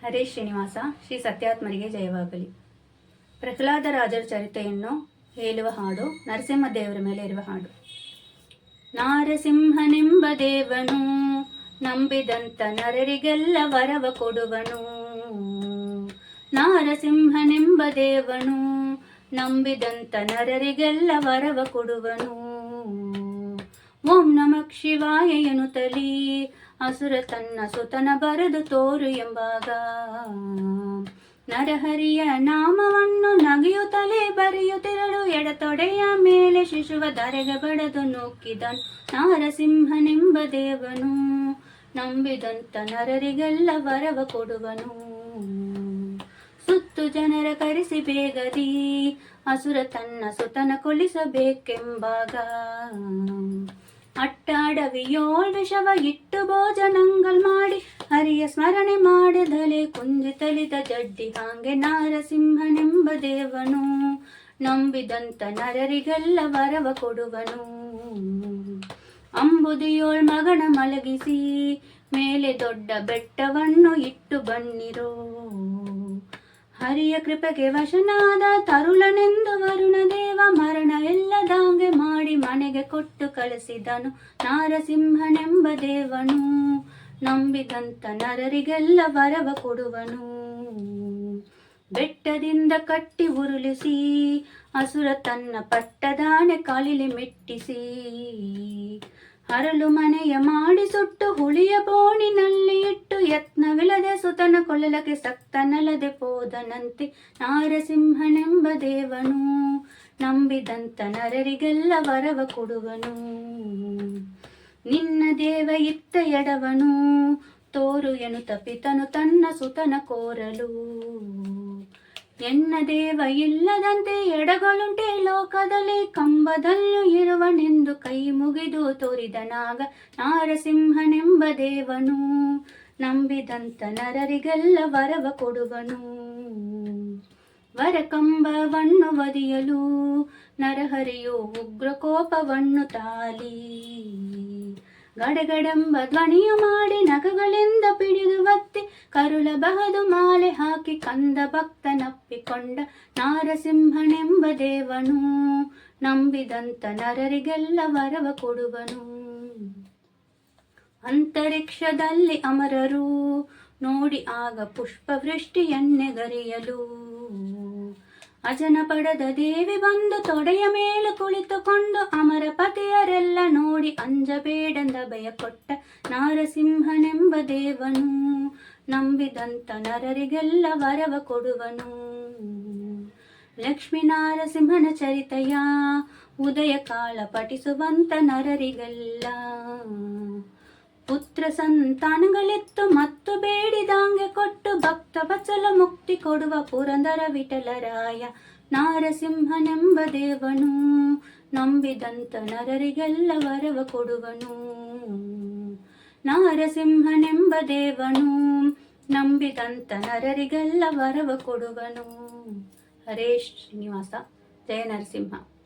ಹರೇ ಶ್ರೀನಿವಾಸ. ಶ್ರೀ ಸತ್ಯಾತ್ಮರಿಗೆ ಜಯವಾಗಲಿ. ಪ್ರಹ್ಲಾದರಾಜರ ಚರಿತೆಯನ್ನು ಹೇಳುವ ಹಾಡು ನರಸಿಂಹದೇವರ ಮೇಲೆ ಇರುವ ಹಾಡು. ನಾರಸಿಂಹನೆಂಬ ದೇವನು ನಂಬಿದಂತ ನರರಿಗೆಲ್ಲ ವರವ ಕೊಡುವನು. ನಾರಸಿಂಹನೆಂಬ ದೇವನು ನಂಬಿದಂತ ನರರಿಗೆಲ್ಲ ವರವ ಕೊಡುವನು. ಓಂ ನಮಃ ಶಿವಾಯ ಎನ್ನುತ್ತಲೀ ಅಸುರ ತನ್ನ ಸುತನ ಬರೆದು ತೋರು ಎಂಬಾಗ ನರಹರಿಯ ನಾಮವನ್ನು ನಗೆಯುತ್ತಲೇ ಬರೆಯುತ್ತಿರಲು ಎಡತೊಡೆಯ ಮೇಲೆ ಶಿಶುವ ಧರೆಗೆ ಬಡದು ನೂಕಿದನು. ನಾರಸಿಂಹನೆಂಬ ದೇವನು ನಂಬಿದಂತ ನರರಿಗೆಲ್ಲ ವರವ ಕೊಡುವನು. ಸುತ್ತು ಜನರ ಕರೆಸಿ ಬೇಗದಿ ಅಸುರ ತನ್ನ ಸುತನ ಕೊಲಿಸಬೇಕೆಂಬಾಗ ಅಟ್ಟಾಡವಿಯೋಳ್ ವಿಷವ ಇಟ್ಟು ಭೋಜನಂಗಲ್ ಮಾಡಿ ಹರಿಯ ಸ್ಮರಣೆ ಮಾಡಿದಲೆ ಕುಂಜಿತಲಿದ ಜಡ್ಡಿ ಹಾಂಗೆ ನಾರಸಿಂಹನೆಂಬ ದೇವನು ನಂಬಿದಂತ ನರರಿಗೆಲ್ಲ ವರವ ಕೊಡುವನು. ಅಂಬುದಿಯೋಳ್ ಮಗನ ಮಲಗಿಸಿ ಮೇಲೆ ದೊಡ್ಡ ಬೆಟ್ಟವನ್ನು ಇಟ್ಟು ಬನ್ನಿರೋ. ಹರಿಯ ಕೃಪೆಗೆ ವಶನಾದ ತರುಳನೆಂದು ವರುಣ ದೇವ ಮರಣ ಎಲ್ಲದಾಂಗೆ ಮಾಡಿ ಮನೆಗೆ ಕೊಟ್ಟು ಕಳಿಸಿದನು. ನಾರಸಿಂಹನೆಂಬ ದೇವನು ನಂಬಿದಂತ ನರರಿಗೆಲ್ಲ ವರವ ಕೊಡುವನು. ಬೆಟ್ಟದಿಂದ ಕಟ್ಟಿ ಉರುಳಿಸಿ ಅಸುರ ತನ್ನ ಪಟ್ಟದಾನೆ ಕಾಲಿಲಿ ಮೆಟ್ಟಿಸಿ ಹರಳು ಮನೆಯ ಮಾಡಿ ಸುಟ್ಟು ಹುಳಿಯ ಬೋಣಿನಲ್ಲಿ ಇಟ್ಟು ಯತ್ನವಿಲ್ಲದೆ ಸುತನ ಕೊಲ್ಲಲಕ್ಕೆ ಸಕ್ತನಲ್ಲದೆ ಹೋದನಂತೆ. ನಾರಸಿಂಹನೆಂಬ ದೇವನು ನಂಬಿದಂತ ನರರಿಗೆಲ್ಲ ವರವ ಕೊಡುವನು. ನಿನ್ನ ದೇವ ಇತ್ತ ಎಡವನು ತೋರು ಎನ್ನುತ್ತ ಪಿತನು ತನ್ನ ಸುತನ ಕೋರಲು. ಎನ್ನ ದೇವ ಇಲ್ಲದಂತೆ ಎಡಗಳುಂಟೆ ಲೋಕದಲ್ಲಿ ಕಂಬದಲ್ಲೂ ಇರುವನೆಂದು ಕೈ ಮುಗಿದು ತೋರಿದನಾಗ ನಾರಸಿಂಹನೆಂಬ ದೇವನು ನಂಬಿದಂತ ನರರಿಗೆಲ್ಲ ವರವ ಕೊಡುವನು. ವರಕಂಬವನ್ನು ಒದಿಯಲು ನರಹರಿಯು ಉಗ್ರ ಕೋಪವನ್ನು ತಾಲಿ ಗಡಗಡೆಂಬ ಧ್ವನಿಯು ಮಾಡಿ ನಖಗಳಿಂದ ಪಿಡಿದು ಒತ್ತಿ ಕರುಳ ಬಹದು ಮಾಲೆ ಹಾಕಿ ಕಂದ ಭಕ್ತನಪ್ಪಿಕೊಂಡ. ನಾರಸಿಂಹನೆಂಬ ದೇವನು ನಂಬಿದಂತ ನರರಿಗೆಲ್ಲ ವರವ ಕೊಡುವನು. ಅಂತರಿಕ್ಷದಲ್ಲಿ ಅಮರರು ನೋಡಿ ಆಗ ಪುಷ್ಪವೃಷ್ಟಿಯನ್ನೆಗರಿಯಲು ಅಜನ ಪಡದ ದೇವಿ ಬಂದು ತೊಡೆಯ ಮೇಲೆ ಕುಳಿತುಕೊಂಡು ಅಮರ ಪತಿಯರೆಲ್ಲ ನೋಡಿ ಅಂಜಬೇಡೆಂದ ಭಯ ಕೊಟ್ಟ. ನಾರಸಿಂಹನೆಂಬ ದೇವನು ನಂಬಿದಂತ ನರರಿಗೆಲ್ಲ ವರವ ಕೊಡುವನು. ಲಕ್ಷ್ಮೀ ನಾರಸಿಂಹನ ಚರಿತೆಯ ಉದಯ ಕಾಲ ಪಠಿಸುವಂತ ನರರಿಗೆಲ್ಲ ಪುತ್ರ ಸಂತಾನಗಳಿತ್ತು ಮತ್ತು ಬೇಡಿದಾಂಗೆ ಕೊಟ್ಟು ಭಕ್ತ ವತ್ಸಲ ಮುಕ್ತಿ ಕೊಡುವ ಪುರಂದರ ವಿಠಲರಾಯ. ನಾರಸಿಂಹನೆಂಬ ದೇವನು ನಂಬಿದಂತ ನರರಿಗೆಲ್ಲ ವರವ ಕೊಡುವನು. ನಾರಸಿಂಹನೆಂಬ ದೇವನು ನಂಬಿದಂತ ನರರಿಗೆಲ್ಲ ವರವ ಕೊಡುವನು. ಹರೇ ಶ್ರೀನಿವಾಸ. ಜಯ ನರಸಿಂಹ.